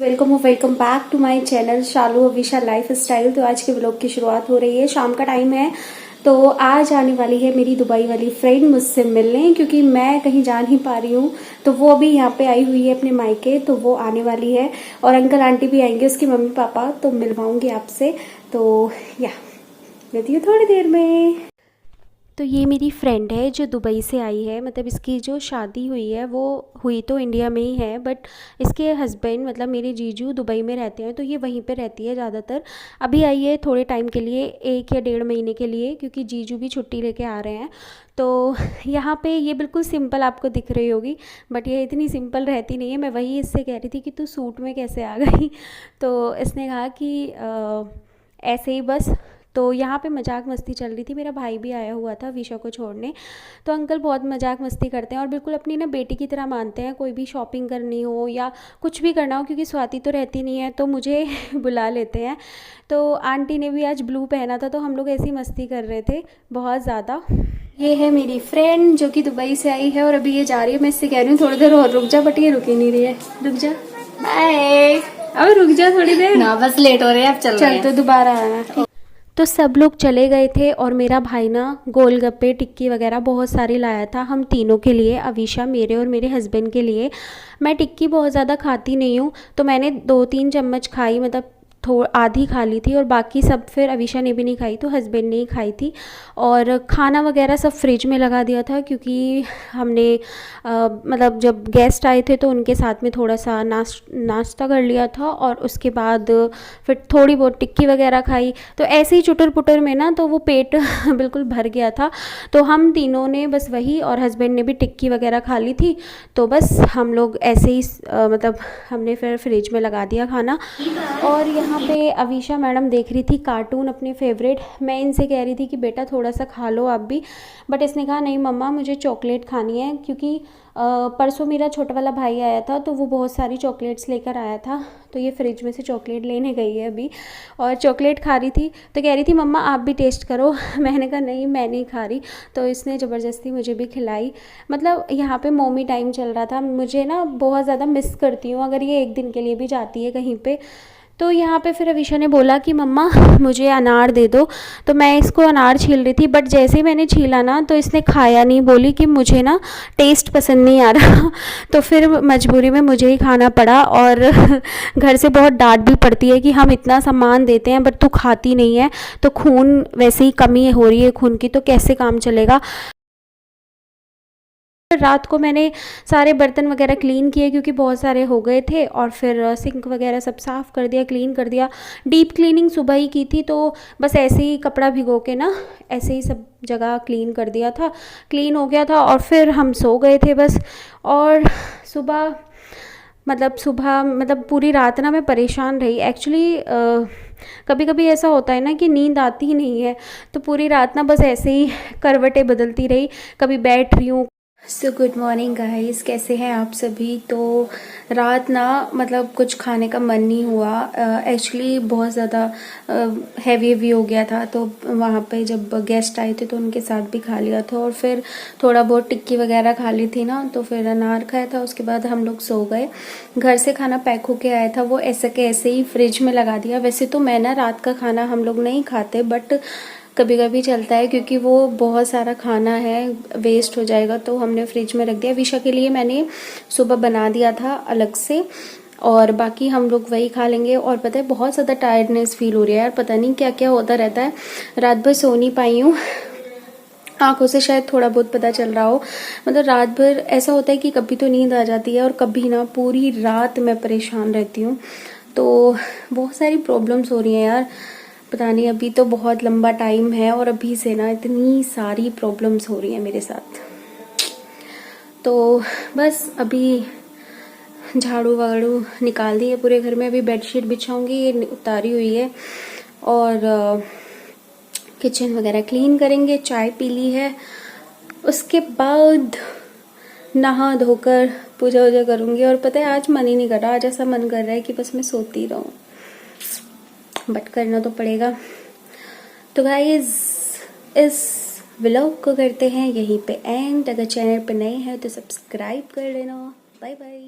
Welcome back to my channel Shalu Avisha lifestyle. तो आज के व्लॉग की शुरुआत हो रही है, शाम का टाइम है। तो आज आने वाली है मेरी दुबई वाली फ्रेंड मुझसे मिलने, क्योंकि मैं कहीं जा नहीं पा रही हूँ। तो वो अभी यहाँ पे आई हुई है अपने मायके, तो वो आने वाली है और अंकल आंटी भी आएंगे, उसकी मम्मी पापा। तो मिलवाऊंगी आपसे। तो या मिलती हूँ थोड़ी देर में। तो ये मेरी फ्रेंड है जो दुबई से आई है। मतलब इसकी जो शादी हुई है वो हुई तो इंडिया में ही है, बट इसके हस्बैंड मतलब मेरे जीजू दुबई में रहते हैं, तो ये वहीं पे रहती है ज़्यादातर। अभी आई है थोड़े टाइम के लिए, 1 या 1.5 महीने के लिए, क्योंकि जीजू भी छुट्टी लेके आ रहे हैं। तो यहाँ पे ये बिल्कुल सिंपल आपको दिख रही होगी, बट ये इतनी सिंपल रहती नहीं है। मैं वही इससे कह रही थी कि तू सूट में कैसे आ गई। तो इसने कहा कि ऐसे ही बस। तो यहाँ पे मजाक मस्ती चल रही थी, मेरा भाई भी आया हुआ था विशा को छोड़ने। तो अंकल बहुत मजाक मस्ती करते हैं और बिल्कुल अपनी ना बेटी की तरह मानते हैं। कोई भी शॉपिंग करनी हो या कुछ भी करना हो, क्योंकि स्वाति तो रहती नहीं है, तो मुझे बुला लेते हैं। तो आंटी ने भी आज ब्लू पहना था, तो हम लोग ऐसी मस्ती कर रहे थे बहुत ज़्यादा। ये है मेरी फ्रेंड जो कि दुबई से आई है और अभी ये जा रही है। मैं इससे कह रही हूँ थोड़ी देर और रुक जा, बट ये रुक ही नहीं रही है। रुक जा, बाय। अब रुक जा थोड़ी देर ना, बस लेट हो रहे हैं, अब चल तो दोबारा आना। तो सब लोग चले गए थे और मेरा भाई ना गोलगप्पे टिक्की वगैरह बहुत सारी लाया था हम तीनों के लिए, अविशा, मेरे और मेरे हस्बैंड के लिए। मैं टिक्की बहुत ज़्यादा खाती नहीं हूँ, तो मैंने 2-3 चम्मच खाई, मतलब आधी खा ली थी, और बाकी सब फिर अविशा ने भी नहीं खाई, तो हस्बैंड ने ही खाई थी। और खाना वगैरह सब फ्रिज में लगा दिया था, क्योंकि हमने मतलब जब गेस्ट आए थे तो उनके साथ में थोड़ा सा नाश्ता कर लिया था, और उसके बाद फिर थोड़ी बहुत टिक्की वगैरह खाई। तो ऐसे ही चुटर पुटर में ना तो वो पेट बिल्कुल भर गया था। तो हम तीनों ने बस वही, और हस्बैंड ने भी टिक्की वगैरह खा ली थी। तो बस हम लोग ऐसे ही मतलब हमने फिर फ्रिज में लगा दिया खाना। और यहाँ पे अविशा मैडम देख रही थी कार्टून अपने फेवरेट। मैं इनसे कह रही थी कि बेटा थोड़ा सा खा लो आप भी, बट इसने कहा नहीं मम्मा मुझे चॉकलेट खानी है, क्योंकि परसों मेरा छोटा वाला भाई आया था तो वो बहुत सारी चॉकलेट्स लेकर आया था। तो ये फ्रिज में से चॉकलेट लेने गई है अभी और चॉकलेट खा रही थी। तो कह रही थी मम्मा आप भी टेस्ट करो। मैंने कहा नहीं मैं नहीं खा रही। तो इसने ज़बरदस्ती मुझे भी खिलाई। मतलब यहाँ पे मोमी टाइम चल रहा था। मुझे ना बहुत ज़्यादा मिस करती हूँ अगर ये एक दिन के लिए भी जाती है कहीं पे। तो यहाँ पे फिर अविशा ने बोला कि मम्मा मुझे अनार दे दो। तो मैं इसको अनार छील रही थी, बट जैसे ही मैंने छीला ना तो इसने खाया नहीं, बोली कि मुझे ना टेस्ट पसंद नहीं आ रहा। तो फिर मजबूरी में मुझे ही खाना पड़ा, और घर से बहुत डांट भी पड़ती है कि हम इतना सामान देते हैं बट तू खाती नहीं है, तो खून वैसे ही कमी हो रही है खून की, तो कैसे काम चलेगा। रात को मैंने सारे बर्तन वगैरह क्लीन किए, क्योंकि बहुत सारे हो गए थे, और फिर सिंक वगैरह सब साफ़ कर दिया, क्लीन कर दिया। डीप क्लीनिंग सुबह ही की थी, तो बस ऐसे ही कपड़ा भिगो के ना ऐसे ही सब जगह क्लीन कर दिया था, क्लीन हो गया था। और फिर हम सो गए थे बस। और सुबह मतलब पूरी रात ना मैं परेशान रही एक्चुअली। कभी कभी ऐसा होता है ना कि नींद आती ही नहीं है, तो पूरी रात ना बस ऐसे ही करवटें बदलती रही, कभी बैठ रही हूँ। सो गुड मॉर्निंग गाइस, कैसे हैं आप सभी। तो रात ना मतलब कुछ खाने का मन नहीं हुआ एक्चुअली, बहुत ज़्यादा हैवी हो गया था। तो वहाँ पे जब गेस्ट आए थे तो उनके साथ भी खा लिया था, और फिर थोड़ा बहुत टिक्की वगैरह खा ली थी ना, तो फिर अनार खाया था। उसके बाद हम लोग सो गए। घर से खाना पैक होके आया था, वो ऐसे के ऐसे ही फ्रिज में लगा दिया। वैसे तो मैं ना रात का खाना हम लोग नहीं खाते, बट कभी कभी चलता है, क्योंकि वो बहुत सारा खाना है वेस्ट हो जाएगा, तो हमने फ्रिज में रख दिया। विशा के लिए मैंने सुबह बना दिया था अलग से, और बाकी हम लोग वही खा लेंगे। और पता है बहुत ज़्यादा टायर्डनेस फील हो रही है यार, पता नहीं क्या क्या होता रहता है। रात भर सो नहीं पाई हूँ, आंखों से शायद थोड़ा बहुत पता चल रहा हो। मतलब रात भर ऐसा होता है कि कभी तो नींद आ जाती है और कभी ना पूरी रात मैं परेशान रहती हूँ। तो बहुत सारी प्रॉब्लम्स हो रही हैं यार, पता नहीं। अभी तो बहुत लंबा टाइम है और अभी से ना इतनी सारी प्रॉब्लम्स हो रही हैं मेरे साथ। तो बस अभी झाड़ू वाड़ू निकाल दी है पूरे घर में, अभी बेडशीट बिछाऊंगी, ये उतारी हुई है। और किचन वगैरह क्लीन करेंगे, चाय पी ली है, उसके बाद नहा धोकर पूजा वूजा करूँगी। और पता है आज मन ही नहीं कर रहा, आज ऐसा मन कर रहा है कि बस मैं सोती रहूँ, बट करना तो पड़ेगा। तो गाइस इस व्लॉग को करते हैं यहीं पे एंड। अगर चैनल पे नए हैं तो सब्सक्राइब कर लेना। Bye bye.